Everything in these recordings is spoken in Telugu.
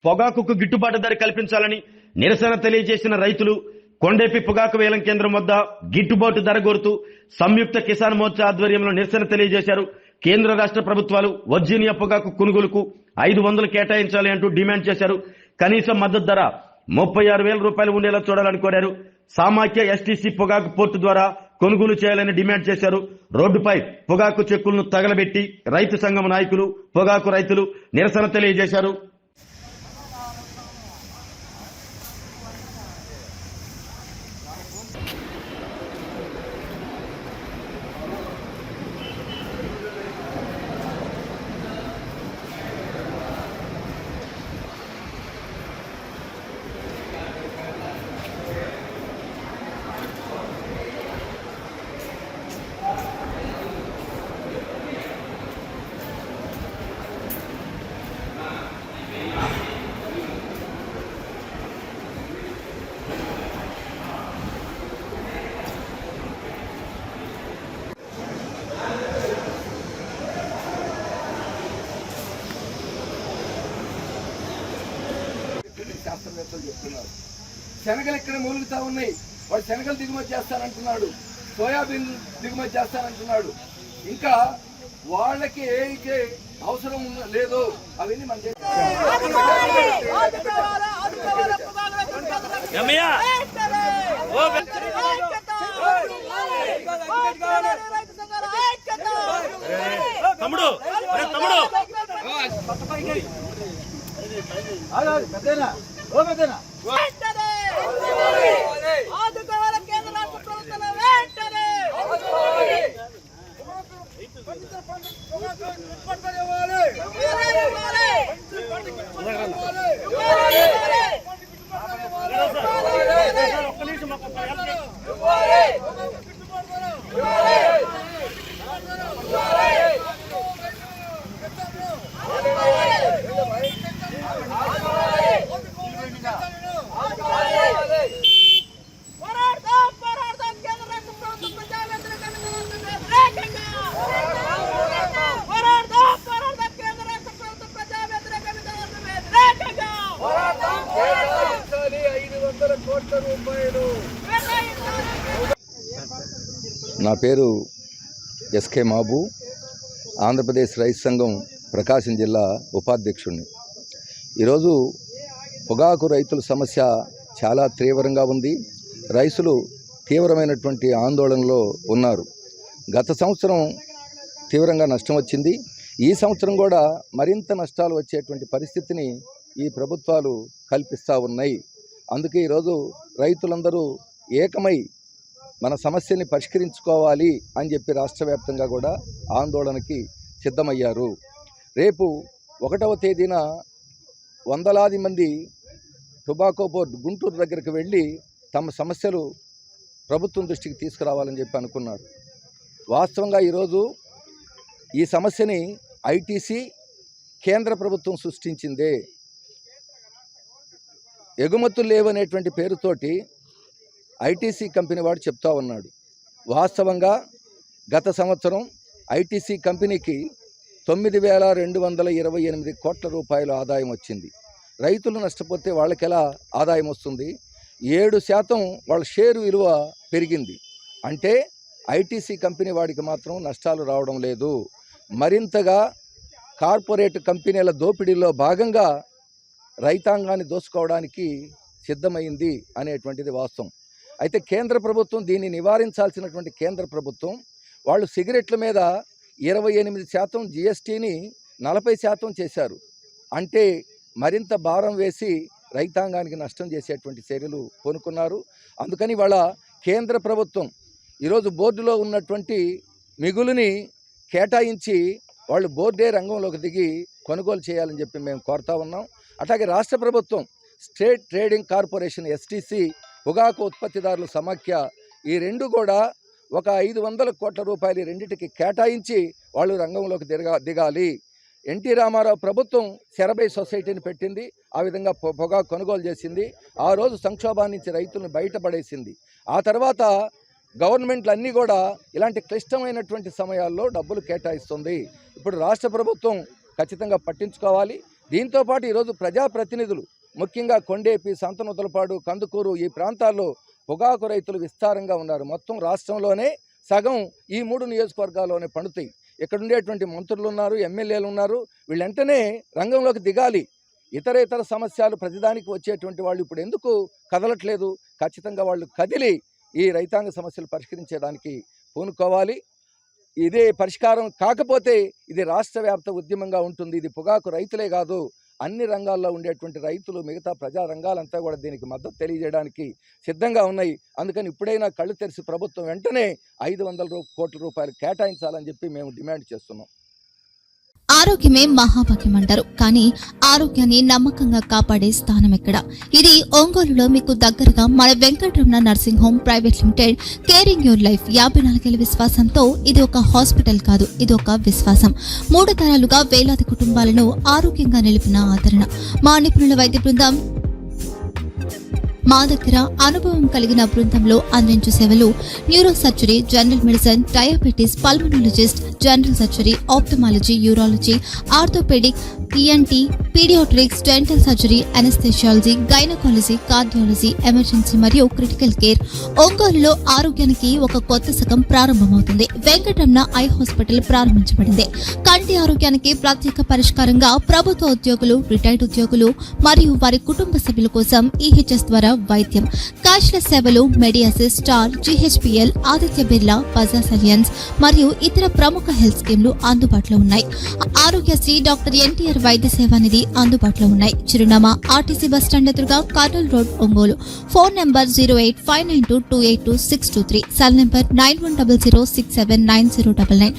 పొగాకుకు గిట్టుబాటు ధర కల్పించాలని నిరసన తెలియజేసిన రైతులు కొండేపి పొగాకు వేలం కేంద్రం వద్ద గిట్టుబాటు ధర కోరుతూ సంయుక్త కిసాన్ మోర్చా ఆధ్వర్యంలో నిరసన తెలియజేశారు. కేంద్ర రాష్ట్ర ప్రభుత్వాలు వర్జీనియా పొగాకు కొనుగోలుకు 500 కేటాయించాలి అంటూ డిమాండ్ చేశారు. కనీస మద్దతు ధర 36,000 రూపాయలు ఉండేలా చూడాలని కోరారు. సామాఖ్య ఎస్టీసీ పొగాకు పోర్టు ద్వారా కొనుగోలు చేయాలని డిమాండ్ చేశారు. రోడ్డుపై పొగాకు చెక్కులను తగలబెట్టి రైతు సంఘం నాయకులు పొగాకు రైతులు నిరసన తెలియజేశారు. శాస్త్రవేత్తలు చెప్తున్నారు. శనగలు ఇక్కడ మూలుగుతా ఉన్నాయి. వాడు శనగలు దిగుమతి చేస్తానంటున్నాడు, సోయాబీన్ దిగుమతి చేస్తానంటున్నాడు. ఇంకా వాళ్ళకి ఏ అవసరం లేదో అవన్నీ మన నా పేరు ఎస్కే మాబు, ఆంధ్రప్రదేశ్ రైతు సంఘం ప్రకాశం జిల్లా ఉపాధ్యక్షుడిని. ఈరోజు పొగాకు రైతుల సమస్య చాలా తీవ్రంగా ఉంది. రైతులు తీవ్రమైనటువంటి ఆందోళనలో ఉన్నారు. గత సంవత్సరం తీవ్రంగా నష్టం వచ్చింది. ఈ సంవత్సరం కూడా మరింత నష్టాలు వచ్చేటువంటి పరిస్థితిని ఈ ప్రభుత్వాలు కల్పిస్తూ ఉన్నాయి. అందుకే ఈరోజు రైతులందరూ ఏకమై మన సమస్యని పరిష్కరించుకోవాలి అని చెప్పి రాష్ట్ర వ్యాప్తంగా కూడా ఆందోళనకి సిద్ధమయ్యారు. రేపు 1వ తేదీన వందలాది మంది టొబాకో బోర్డు గుంటూరు దగ్గరికి వెళ్ళి తమ సమస్యలు ప్రభుత్వం దృష్టికి తీసుకురావాలని చెప్పి అనుకున్నారు. వాస్తవంగా ఈరోజు ఈ సమస్యని ఐటీసీ కేంద్ర ప్రభుత్వం సృష్టించిందే. ఎగుమతులు లేవనేటువంటి పేరుతోటి ఐటీసీ కంపెనీ వాడు చెప్తా ఉన్నాడు. వాస్తవంగా గత సంవత్సరం ఐటీసీ కంపెనీకి 9,228 కోట్ల రూపాయల ఆదాయం వచ్చింది. రైతులు నష్టపోతే వాళ్ళకి ఎలా ఆదాయం వస్తుంది? 7% వాళ్ళ షేరు విలువ పెరిగింది. అంటే ఐటీసీ కంపెనీ వాడికి మాత్రం నష్టాలు రావడం లేదు. మరింతగా కార్పొరేట్ కంపెనీల దోపిడీలో భాగంగా రైతాంగాన్ని దోసుకోవడానికి సిద్ధమైంది అనేటువంటిది వాస్తవం. అయితే కేంద్ర ప్రభుత్వం దీన్ని నివారించాల్సినటువంటి కేంద్ర ప్రభుత్వం వాళ్ళు సిగరెట్ల మీద 28% జిఎస్టీని 40% చేశారు. అంటే మరింత భారం వేసి రైతాంగానికి నష్టం చేసేటువంటి చర్యలు పూనుకున్నారు. అందుకని వాళ్ళ కేంద్ర ప్రభుత్వం ఈరోజు బోర్డులో ఉన్నటువంటి మిగులుని కేటాయించి వాళ్ళు బోర్డే రంగంలోకి దిగి కొనుగోలు చేయాలని చెప్పి మేము కోరుతా ఉన్నాం. అట్లాగే రాష్ట్ర ప్రభుత్వం స్టేట్ ట్రేడింగ్ కార్పొరేషన్ ఎస్టీసీ, పొగాకు ఉత్పత్తిదారుల సమాఖ్య, ఈ రెండు కూడా ఒక 500 కోట్ల రూపాయలు రెండింటికి కేటాయించి వాళ్ళు రంగంలోకి దిగాలి. ఎన్టీ రామారావు ప్రభుత్వం శరబై సొసైటీని పెట్టింది. ఆ విధంగా పొగాకు కొనుగోలు చేసింది. ఆ రోజు సంక్షోభాన్ని నుంచి రైతులను బయటపడేసింది. ఆ తర్వాత గవర్నమెంట్లు అన్నీ కూడా ఇలాంటి క్లిష్టమైనటువంటి సమయాల్లో డబ్బులు కేటాయిస్తుంది. ఇప్పుడు రాష్ట్ర ప్రభుత్వం ఖచ్చితంగా పట్టించుకోవాలి. దీంతోపాటు ఈరోజు ప్రజాప్రతినిధులు ముఖ్యంగా కొండేపి, సంతనూతలపాడు, కందుకూరు ఈ ప్రాంతాల్లో పొగాకు రైతులు విస్తారంగా ఉన్నారు. మొత్తం రాష్ట్రంలోనే సగం ఈ 3 నియోజకవర్గాల్లోనే పండుతాయి. ఇక్కడ ఉండేటువంటి మంత్రులు ఉన్నారు, ఎమ్మెల్యేలు ఉన్నారు. వీళ్ళు వెంటనే రంగంలోకి దిగాలి. ఇతర సమస్యలు ప్రతిదానికి వచ్చేటువంటి వాళ్ళు ఇప్పుడు ఎందుకు కదలట్లేదు? ఖచ్చితంగా వాళ్ళు కదిలి ఈ రైతాంగ సమస్యలు పరిష్కరించేదానికి పూనుకోవాలి. ఇదే పరిష్కారం కాకపోతే ఇది రాష్ట్ర వ్యాప్త ఉద్యమంగా ఉంటుంది. ఇది పొగాకు రైతులే కాదు, అన్ని రంగాల్లో ఉండేటువంటి రైతులు, మిగతా ప్రజా రంగాలంతా కూడా దీనికి మద్దతు తెలియజేయడానికి సిద్ధంగా ఉన్నాయి. అందుకని ఇప్పుడైనా కళ్ళు తెరిచి ప్రభుత్వం వెంటనే 500 కోట్ల రూపాయలు కేటాయించాలని చెప్పి మేము డిమాండ్ చేస్తున్నాం. ఆరోగ్యమే మహాభాగ్యం అంటారు, కానీ ఆరోగ్యాన్ని నమ్మకంగా కాపాడే స్థానం ఎక్కడ? ఇది ఒంగోలులో మీకు దగ్గరగా మన Venkataramana nursing home private limited. Caring your life 54 ఏళ్ల విశ్వాసంతో ఇది ఒక హాస్పిటల్ కాదు, ఇది ఒక విశ్వాసం. 3 తరాలుగా వేలాది కుటుంబాలను ఆరోగ్యంగా నిలిపిన ఆదరణ. మా నిపుణుల వైద్య బృందం మా దగ్గర అనుభవం కలిగిన బృందంలో అందించే సేవలు neuro surgery, general medicine, diabetes, pulmonologist, general surgery, ophthalmology, urology, orthopedic, ENT, pediatrics, dental surgery, anesthesiology, gynaecology, cardiology, emergency మరియు క్రిటికల్ కేర్. ఒంగోలులో ఆరోగ్యానికి ఒక కొత్త శకం ప్రారంభమవుతుంది. వెంకటరమణ ఐ హాస్పిటల్ ప్రారంభించబడింది. కంటి ఆరోగ్యానికి ప్రత్యేక పరిష్కారంగా ప్రభుత్వ ఉద్యోగులు, రిటైర్డ్ ఉద్యోగులు మరియు వారి కుటుంబ సభ్యుల కోసం EHS ద్వారా వైద్యం, క్యాష్లెస్ సేవలు, mediassist, Star, GHPL, Aditya Birla, Bajaj Allianz మరియు ఇతర ప్రముఖ హెల్త్ స్కీమ్లు అందుబాటులో ఉన్నాయి. ఆరోగ్యశ్రీ, డాక్టర్ NTR వైద్య సేవా నిధి అందుబాటులో ఉన్నాయి. చిరునామా RTC బస్టాండ్ ఎదురుగా, Kurnool road, Ongole. Phone number 08592282623, cell number 9100679099.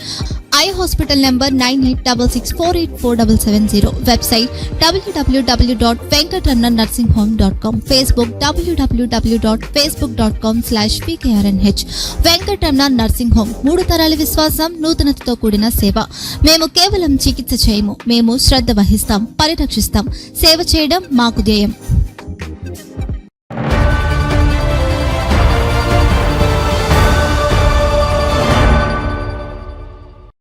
Eye hospital number 9866484770. Website www.venkatramanarsinghome.com. Facebook www.facebook.com/pkrnh. Venkataramana nursing home, 3 తరాల విశ్వాసం, నూతనతతో కూడిన సేవ. మేము కేవలం చికిత్స చేయము, మేము శ్రద్ధ వహిస్తాం, పరిరక్షిస్తాం. సేవ చేయడం మాకు ధ్యేయం.